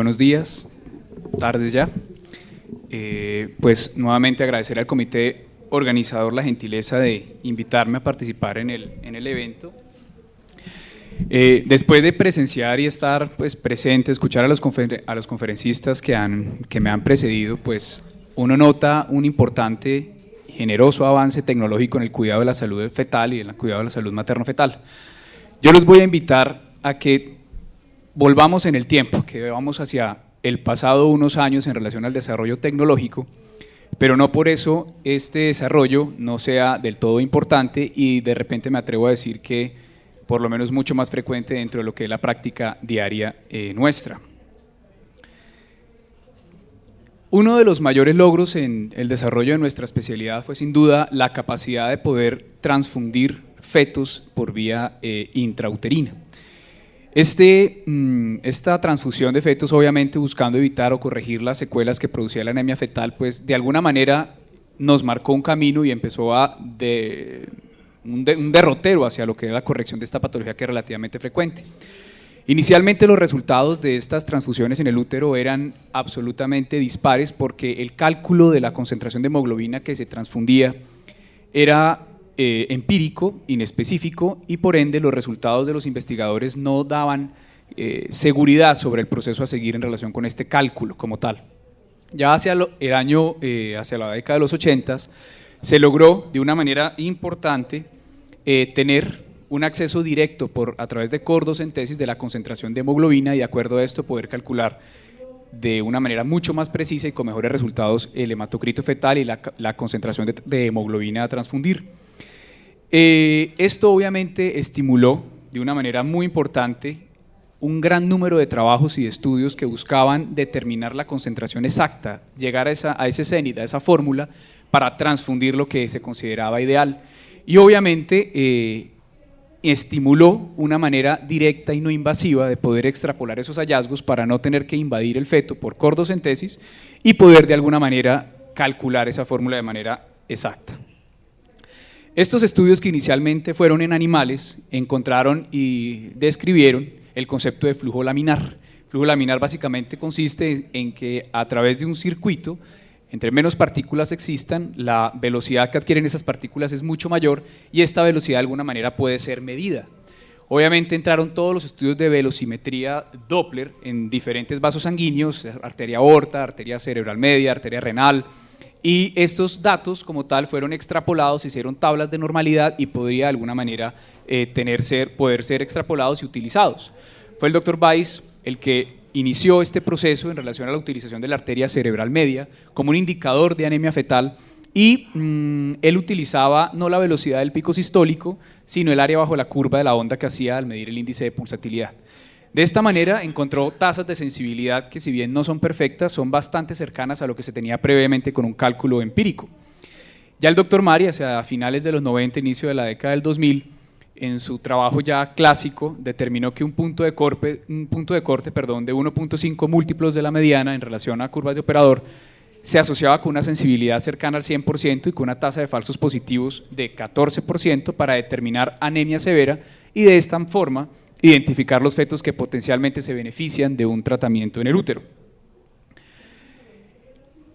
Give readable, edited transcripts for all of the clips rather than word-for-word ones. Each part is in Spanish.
buenos días, tardes ya. Pues nuevamente agradecer al comité organizador la gentileza de invitarme a participar en el evento. Después de presenciar y estar pues, presente, escuchar a los conferencistas que me han precedido, pues uno nota un importante, generoso avance tecnológico en el cuidado de la salud fetal y en el cuidado de la salud materno-fetal. Yo los voy a invitar a que volvamos en el tiempo, que vamos hacia el pasado unos años en relación al desarrollo tecnológico, pero no por eso este desarrollo no sea del todo importante y de repente me atrevo a decir que por lo menos mucho más frecuente dentro de lo que es la práctica diaria nuestra. Uno de los mayores logros en el desarrollo de nuestra especialidad fue sin duda la capacidad de poder transfundir fetos por vía intrauterina. Esta transfusión de fetos, obviamente buscando evitar o corregir las secuelas que producía la anemia fetal, pues de alguna manera nos marcó un camino y empezó un derrotero hacia lo que era la corrección de esta patología que es relativamente frecuente. Inicialmente los resultados de estas transfusiones en el útero eran absolutamente dispares porque el cálculo de la concentración de hemoglobina que se transfundía era empírico, inespecífico y por ende los resultados de los investigadores no daban seguridad sobre el proceso a seguir en relación con este cálculo como tal. Ya hacia la década de los 80 se logró de una manera importante tener un acceso directo a través de cordocentesis de la concentración de hemoglobina y de acuerdo a esto poder calcular de una manera mucho más precisa y con mejores resultados el hematocrito fetal y la concentración de hemoglobina a transfundir. Esto obviamente estimuló de una manera muy importante un gran número de trabajos y de estudios que buscaban determinar la concentración exacta, llegar a ese cenit, a esa fórmula para transfundir lo que se consideraba ideal y obviamente estimuló una manera directa y no invasiva de poder extrapolar esos hallazgos para no tener que invadir el feto por cordocentesis y poder de alguna manera calcular esa fórmula de manera exacta. Estos estudios que inicialmente fueron en animales encontraron y describieron el concepto de flujo laminar. Flujo laminar básicamente consiste en que a través de un circuito, entre menos partículas existan, la velocidad que adquieren esas partículas es mucho mayor y esta velocidad de alguna manera puede ser medida. Obviamente entraron todos los estudios de velocimetría Doppler en diferentes vasos sanguíneos, arteria aorta, arteria cerebral media, arteria renal, y estos datos como tal fueron extrapolados, hicieron tablas de normalidad y podría de alguna manera poder ser extrapolados y utilizados. Fue el doctor Weiss el que inició este proceso en relación a la utilización de la arteria cerebral media como un indicador de anemia fetal y él utilizaba no la velocidad del pico sistólico, sino el área bajo la curva de la onda que hacía al medir el índice de pulsatilidad. De esta manera encontró tasas de sensibilidad que si bien no son perfectas, son bastante cercanas a lo que se tenía previamente con un cálculo empírico. Ya el doctor Mari, hacia finales de los 90, inicio de la década del 2000, en su trabajo ya clásico, determinó que un punto de corte de 1.5 múltiplos de la mediana en relación a curvas de operador se asociaba con una sensibilidad cercana al 100% y con una tasa de falsos positivos de 14% para determinar anemia severa y de esta forma identificar los fetos que potencialmente se benefician de un tratamiento en el útero.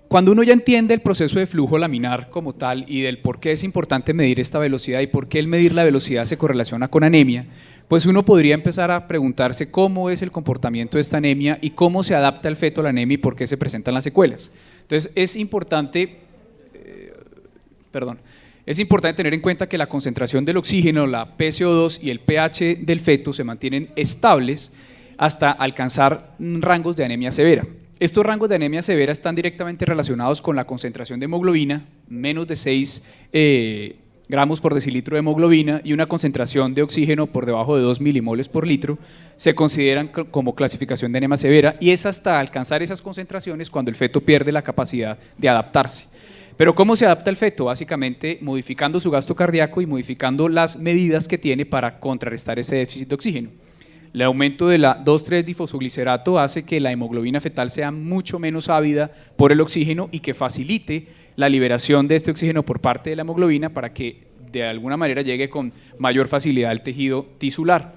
Cuando uno ya entiende el proceso de flujo laminar como tal y del por qué es importante medir esta velocidad y por qué el medir la velocidad se correlaciona con anemia, pues uno podría empezar a preguntarse cómo es el comportamiento de esta anemia y cómo se adapta el feto a la anemia y por qué se presentan las secuelas. Entonces es importante tener en cuenta que la concentración del oxígeno, la PCO2 y el pH del feto se mantienen estables hasta alcanzar rangos de anemia severa. Estos rangos de anemia severa están directamente relacionados con la concentración de hemoglobina, menos de 6 gramos por decilitro de hemoglobina y una concentración de oxígeno por debajo de 2 milimoles por litro, se consideran como clasificación de anemia severa y es hasta alcanzar esas concentraciones cuando el feto pierde la capacidad de adaptarse. Pero ¿cómo se adapta el feto? Básicamente modificando su gasto cardíaco y modificando las medidas que tiene para contrarrestar ese déficit de oxígeno. El aumento de la 2,3-difosfoglicerato hace que la hemoglobina fetal sea mucho menos ávida por el oxígeno y que facilite la liberación de este oxígeno por parte de la hemoglobina para que de alguna manera llegue con mayor facilidad al tejido tisular.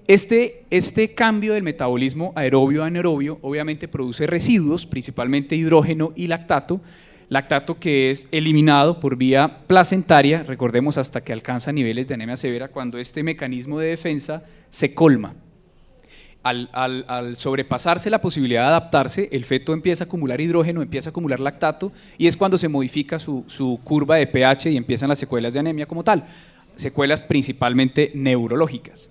Este cambio del metabolismo aerobio a anaerobio obviamente produce residuos, principalmente hidrógeno y lactato que es eliminado por vía placentaria, recordemos hasta que alcanza niveles de anemia severa, cuando este mecanismo de defensa se colma. Al sobrepasarse la posibilidad de adaptarse, el feto empieza a acumular hidrógeno, empieza a acumular lactato y es cuando se modifica su curva de pH y empiezan las secuelas de anemia como tal, secuelas principalmente neurológicas.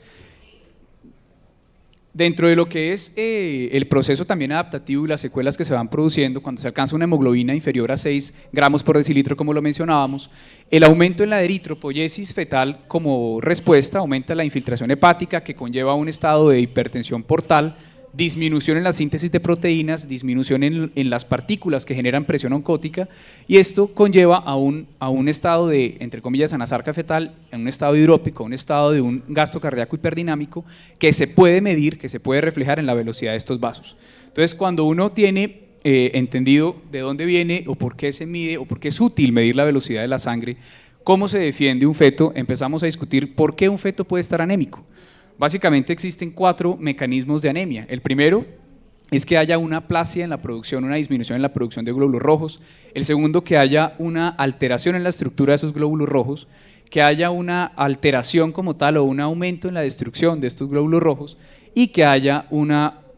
Dentro de lo que es el proceso también adaptativo y las secuelas que se van produciendo cuando se alcanza una hemoglobina inferior a 6 gramos por decilitro, como lo mencionábamos, el aumento en la eritropoyesis fetal como respuesta aumenta la infiltración hepática que conlleva un estado de hipertensión portal, disminución en la síntesis de proteínas, disminución en las partículas que generan presión oncótica y esto conlleva a un estado de, entre comillas, anasarca fetal, en un estado hidrópico, un estado de un gasto cardíaco hiperdinamico que se puede medir, que se puede reflejar en la velocidad de estos vasos. Entonces, cuando uno tiene entendido de dónde viene o por qué se mide o por qué es útil medir la velocidad de la sangre, cómo se defiende un feto, empezamos a discutir por qué un feto puede estar anémico. Básicamente existen 4 mecanismos de anemia. El primero es que haya una aplasia en la producción, una disminución en la producción de glóbulos rojos. El segundo, que haya una alteración en la estructura de esos glóbulos rojos, que haya una alteración como tal o un aumento en la destrucción de estos glóbulos rojos y que haya un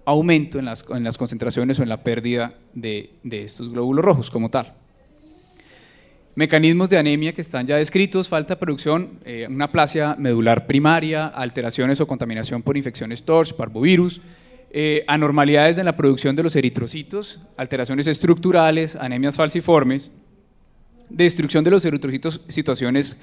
aumento en las concentraciones o en la pérdida de estos glóbulos rojos como tal. Mecanismos de anemia que están ya descritos: falta de producción, una aplasia medular primaria, alteraciones o contaminación por infecciones TORCH, parvovirus, anormalidades en la producción de los eritrocitos, alteraciones estructurales, anemias falciformes, destrucción de los eritrocitos, situaciones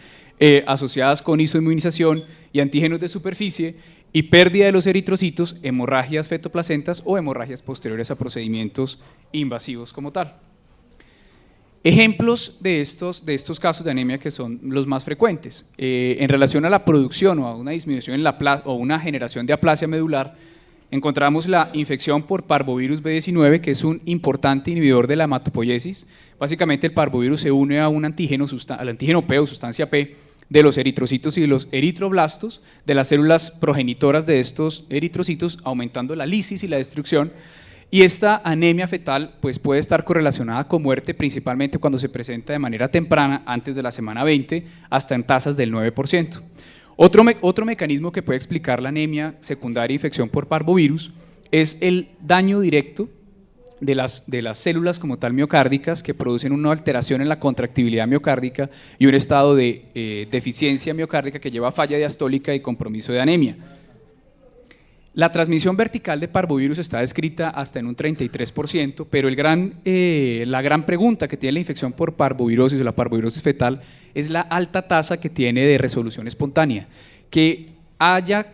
asociadas con isoinmunización y antígenos de superficie, y pérdida de los eritrocitos, hemorragias fetoplacentas o hemorragias posteriores a procedimientos invasivos como tal. Ejemplos de estos casos de anemia que son los más frecuentes. En relación a la producción o a una disminución en o una generación de aplasia medular, encontramos la infección por parvovirus B19, que es un importante inhibidor de la hematopoiesis. Básicamente el parvovirus se une a un antígeno, al antígeno P o sustancia P de los eritrocitos y de los eritroblastos, de las células progenitoras de estos eritrocitos, aumentando la lisis y la destrucción. Y esta anemia fetal pues, puede estar correlacionada con muerte, principalmente cuando se presenta de manera temprana, antes de la semana 20, hasta en tasas del 9%. Otro mecanismo que puede explicar la anemia secundaria infección por parvovirus es el daño directo de las células como tal miocárdicas, que producen una alteración en la contractibilidad miocárdica y un estado de deficiencia miocárdica que lleva a falla diastólica y compromiso de anemia. La transmisión vertical de parvovirus está descrita hasta en un 33%, pero la gran pregunta que tiene la infección por parvovirosis o la parvovirosis fetal es la alta tasa que tiene de resolución espontánea, que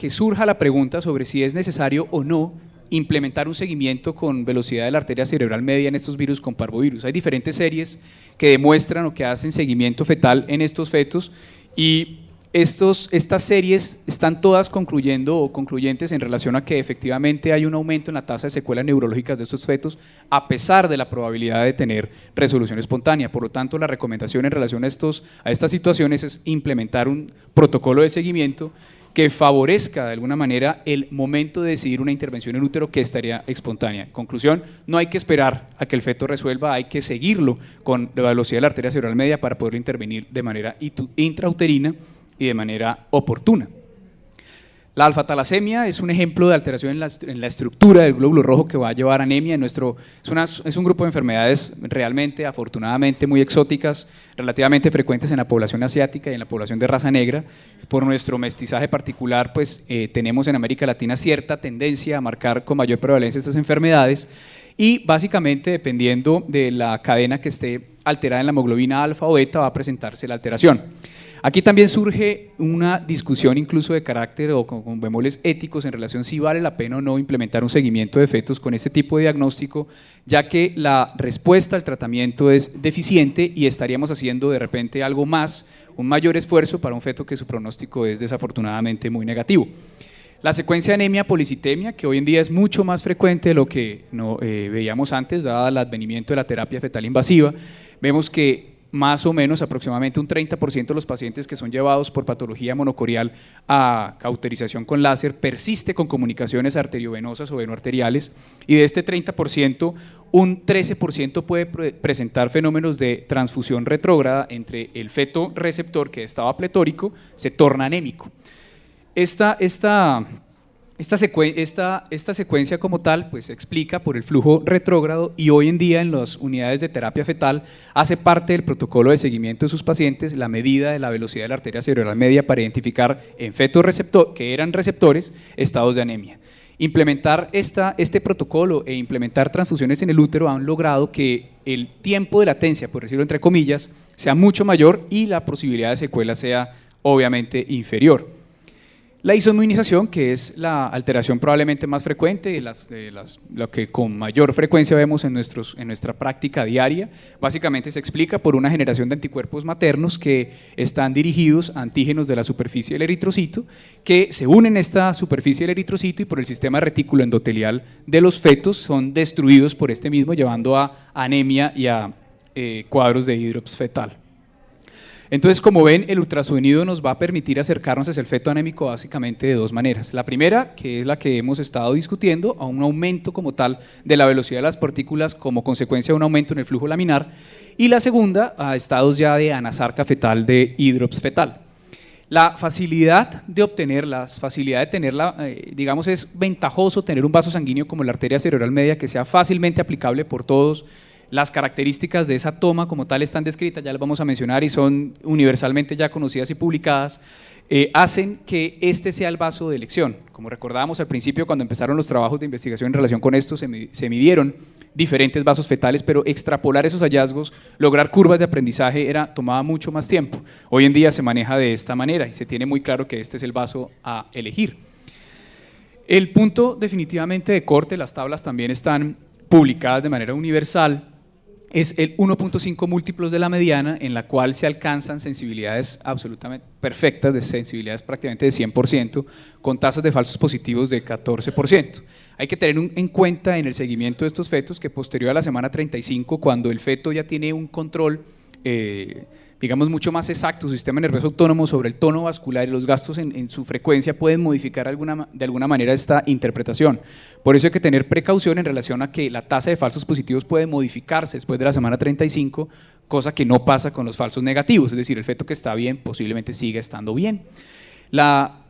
surja la pregunta sobre si es necesario o no implementar un seguimiento con velocidad de la arteria cerebral media en estos virus con parvovirus. Hay diferentes series que demuestran o que hacen seguimiento fetal en estos fetos y estas series están todas concluyendo o concluyentes en relación a que efectivamente hay un aumento en la tasa de secuelas neurológicas de estos fetos a pesar de la probabilidad de tener resolución espontánea. Por lo tanto, la recomendación en relación a estas situaciones es implementar un protocolo de seguimiento que favorezca de alguna manera el momento de decidir una intervención en útero que estaría espontánea. En conclusión, no hay que esperar a que el feto resuelva, hay que seguirlo con la velocidad de la arteria cerebral media para poder intervenir de manera intrauterina y de manera oportuna. La alfa-talasemia es un ejemplo de alteración en la estructura del glóbulo rojo que va a llevar anemia. Es un grupo de enfermedades realmente, afortunadamente, muy exóticas, relativamente frecuentes en la población asiática y en la población de raza negra. Por nuestro mestizaje particular, pues tenemos en América Latina cierta tendencia a marcar con mayor prevalencia estas enfermedades y básicamente dependiendo de la cadena que esté alterada en la hemoglobina alfa o beta va a presentarse la alteración. Aquí también surge una discusión incluso de carácter o con bemoles éticos en relación si vale la pena o no implementar un seguimiento de fetos con este tipo de diagnóstico, ya que la respuesta al tratamiento es deficiente y estaríamos haciendo de repente algo más, un mayor esfuerzo para un feto que su pronóstico es desafortunadamente muy negativo. La secuencia de anemia policitemia, que hoy en día es mucho más frecuente de lo que veíamos antes, dado el advenimiento de la terapia fetal invasiva, vemos que más o menos aproximadamente un 30% de los pacientes que son llevados por patología monocorial a cauterización con láser persiste con comunicaciones arteriovenosas o venoarteriales, y de este 30%, un 13% puede presentar fenómenos de transfusión retrógrada entre el feto receptor, que estaba pletórico, se torna anémico. Esta secuencia como tal pues se explica por el flujo retrógrado, y hoy en día en las unidades de terapia fetal hace parte del protocolo de seguimiento de sus pacientes la medida de la velocidad de la arteria cerebral media para identificar en fetos que eran receptores estados de anemia. Implementar este protocolo e implementar transfusiones en el útero han logrado que el tiempo de latencia, por decirlo entre comillas, sea mucho mayor y la posibilidad de secuela sea obviamente inferior. La isoinmunización, que es la alteración probablemente más frecuente, lo que con mayor frecuencia vemos en nuestra práctica diaria, básicamente se explica por una generación de anticuerpos maternos que están dirigidos a antígenos de la superficie del eritrocito, que se unen a esta superficie del eritrocito y por el sistema retículo endotelial de los fetos son destruidos por este mismo, llevando a anemia y a cuadros de hidrops fetal. Entonces, como ven, el ultrasonido nos va a permitir acercarnos hacia el feto anémico básicamente de dos maneras. La primera, que es la que hemos estado discutiendo, a un aumento como tal de la velocidad de las partículas como consecuencia de un aumento en el flujo laminar, y la segunda, a estados ya de anasarca fetal, de hidrops fetal. La facilidad de obtenerla, digamos, es ventajoso tener un vaso sanguíneo como la arteria cerebral media que sea fácilmente aplicable por todos. Las características de esa toma como tal están descritas, ya las vamos a mencionar y son universalmente ya conocidas y publicadas, hacen que este sea el vaso de elección. Como recordábamos al principio, cuando empezaron los trabajos de investigación en relación con esto, se midieron diferentes vasos fetales, pero extrapolar esos hallazgos, lograr curvas de aprendizaje tomaba mucho más tiempo. Hoy en día se maneja de esta manera y se tiene muy claro que este es el vaso a elegir. El punto definitivamente de corte, las tablas también están publicadas de manera universal, es el 1.5 múltiplos de la mediana, en la cual se alcanzan sensibilidades absolutamente perfectas, de sensibilidades prácticamente de 100%, con tasas de falsos positivos de 14%. Hay que tener en cuenta en el seguimiento de estos fetos que posterior a la semana 35, cuando el feto ya tiene un control digamos mucho más exacto, su sistema nervioso autónomo sobre el tono vascular y los gastos en su frecuencia pueden modificar de alguna manera esta interpretación. Por eso hay que tener precaución en relación a que la tasa de falsos positivos puede modificarse después de la semana 35, cosa que no pasa con los falsos negativos, es decir, el feto que está bien posiblemente siga estando bien. La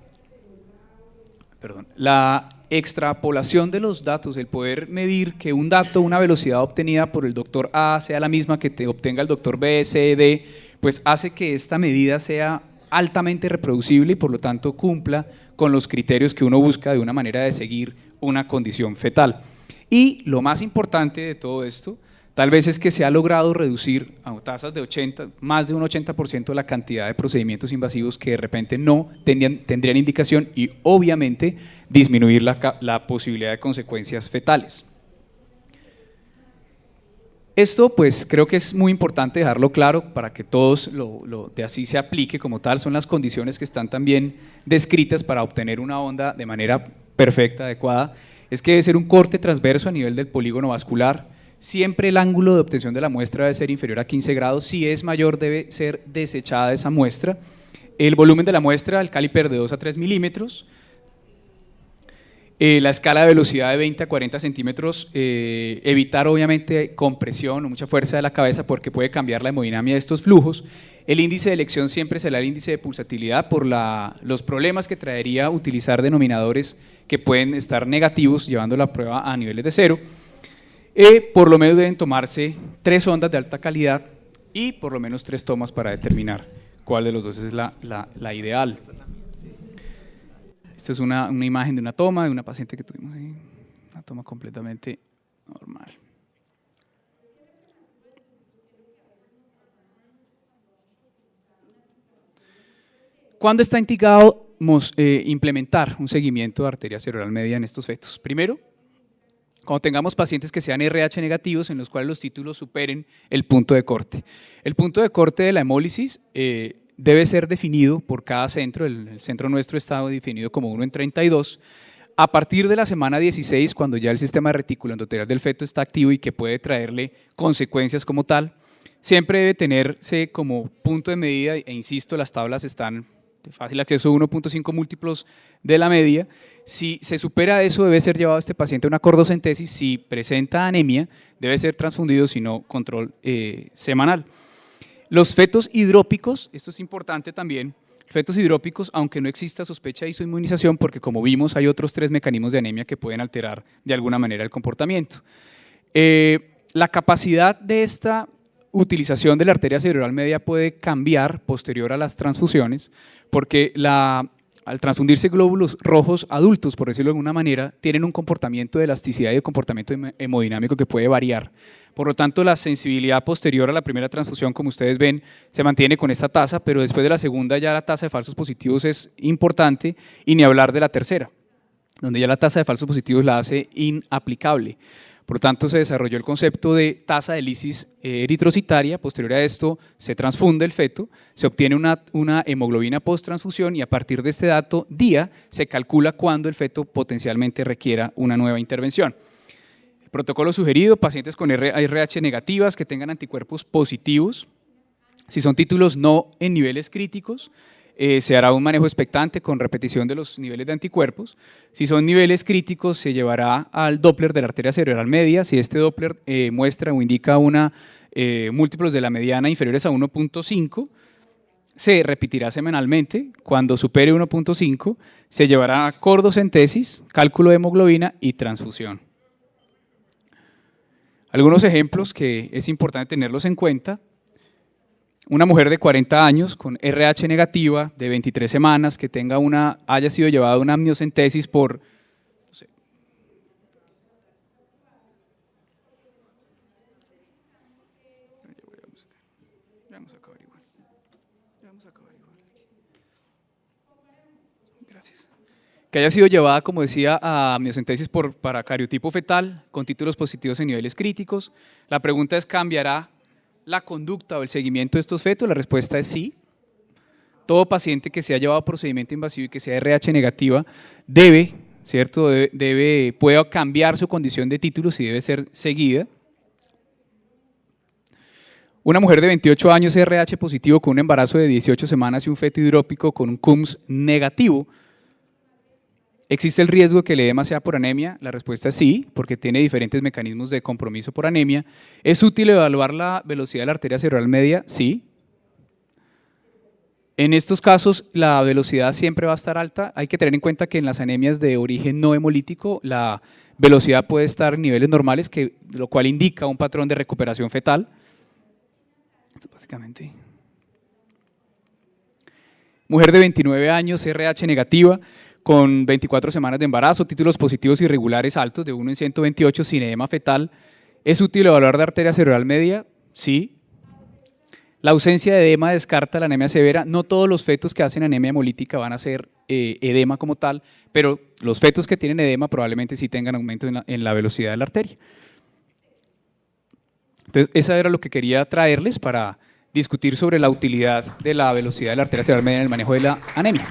extrapolación de los datos, el poder medir que un dato, una velocidad obtenida por el doctor A sea la misma que te obtenga el doctor B, C, D, pues hace que esta medida sea altamente reproducible y por lo tanto cumpla con los criterios que uno busca de una manera de seguir una condición fetal. Y lo más importante de todo esto, tal vez es que se ha logrado reducir a tasas de más de un 80% la cantidad de procedimientos invasivos que de repente no tendrían indicación y obviamente disminuir la posibilidad de consecuencias fetales. Esto pues creo que es muy importante dejarlo claro para que todos de así se aplique como tal, son las condiciones que están también descritas para obtener una onda de manera perfecta, adecuada, es que debe ser un corte transverso a nivel del polígono vascular. Siempre el ángulo de obtención de la muestra debe ser inferior a 15 grados, si es mayor debe ser desechada esa muestra. El volumen de la muestra, el caliper de 2 a 3 milímetros, la escala de velocidad de 20 a 40 centímetros, evitar obviamente compresión o mucha fuerza de la cabeza porque puede cambiar la hemodinamia de estos flujos. El índice de elección siempre será el índice de pulsatilidad por los problemas que traería utilizar denominadores que pueden estar negativos llevando la prueba a niveles de cero. Por lo menos deben tomarse 3 ondas de alta calidad y por lo menos 3 tomas para determinar cuál de los dos es la ideal. Esta es una imagen de una toma de una paciente que tuvimos ahí, una toma completamente normal. ¿Cuándo está indicado implementar un seguimiento de arteria cerebral media en estos fetos? Primero, cuando tengamos pacientes que sean RH negativos en los cuales los títulos superen el punto de corte. El punto de corte de la hemólisis debe ser definido por cada centro, el centro nuestro está definido como 1 en 32, a partir de la semana 16, cuando ya el sistema reticuloendotelial del feto está activo y que puede traerle consecuencias como tal, siempre debe tenerse como punto de medida, e insisto, las tablas están de fácil acceso, 1.5 múltiplos de la media. Si se supera eso, debe ser llevado a este paciente a una cordocentesis. Si presenta anemia, debe ser transfundido, si no, control semanal. Los fetos hidrópicos, esto es importante también, fetos hidrópicos, aunque no exista sospecha de isoinmunización, porque como vimos hay otros 3 mecanismos de anemia que pueden alterar de alguna manera el comportamiento. La capacidad de esta utilización de la arteria cerebral media puede cambiar posterior a las transfusiones, porque al transfundirse glóbulos rojos adultos, por decirlo de alguna manera, tienen un comportamiento de elasticidad y de comportamiento hemodinámico que puede variar. Por lo tanto, la sensibilidad posterior a la primera transfusión, como ustedes ven, se mantiene con esta tasa, pero después de la segunda ya la tasa de falsos positivos es importante, y ni hablar de la tercera, donde ya la tasa de falsos positivos la hace inaplicable. Por lo tanto, se desarrolló el concepto de tasa de lisis eritrocitaria. Posterior a esto, se transfunde el feto, se obtiene una hemoglobina post-transfusión, y a partir de este dato, día, se calcula cuándo el feto potencialmente requiera una nueva intervención. El protocolo sugerido: pacientes con RH negativas que tengan anticuerpos positivos. Si son títulos no en niveles críticos, se hará un manejo expectante con repetición de los niveles de anticuerpos. Si son niveles críticos, se llevará al Doppler de la arteria cerebral media. Si este Doppler muestra o indica múltiplos de la mediana inferiores a 1.5, se repetirá semanalmente. Cuando supere 1.5, se llevará a cordocentesis, cálculo de hemoglobina y transfusión. Algunos ejemplos que es importante tenerlos en cuenta: una mujer de 40 años con RH negativa de 23 semanas que haya sido llevada a una amniocentesis por, no sé, gracias. Que haya sido llevada, como decía, a amniocentesis para cariotipo fetal con títulos positivos en niveles críticos. La pregunta es: ¿cambiará la conducta o el seguimiento de estos fetos? La respuesta es sí. Todo paciente que sea llevado a procedimiento invasivo y que sea RH negativa puede cambiar su condición de títulos y debe ser seguida. Una mujer de 28 años RH positivo con un embarazo de 18 semanas y un feto hidrópico con un CUMS negativo, ¿existe el riesgo de que el edema sea por anemia? La respuesta es sí, porque tiene diferentes mecanismos de compromiso por anemia. ¿Es útil evaluar la velocidad de la arteria cerebral media? Sí. En estos casos, la velocidad siempre va a estar alta. Hay que tener en cuenta que en las anemias de origen no hemolítico, la velocidad puede estar en niveles normales, lo cual indica un patrón de recuperación fetal. Esto básicamente. Mujer de 29 años, RH negativa, con 24 semanas de embarazo, títulos positivos irregulares altos de 1 en 128 sin edema fetal. ¿Es útil evaluar la arteria cerebral media? Sí. La ausencia de edema descarta la anemia severa. No todos los fetos que hacen anemia hemolítica van a hacer edema como tal, pero los fetos que tienen edema probablemente sí tengan aumento en la velocidad de la arteria. Entonces, eso era lo que quería traerles para discutir sobre la utilidad de la velocidad de la arteria cerebral media en el manejo de la anemia.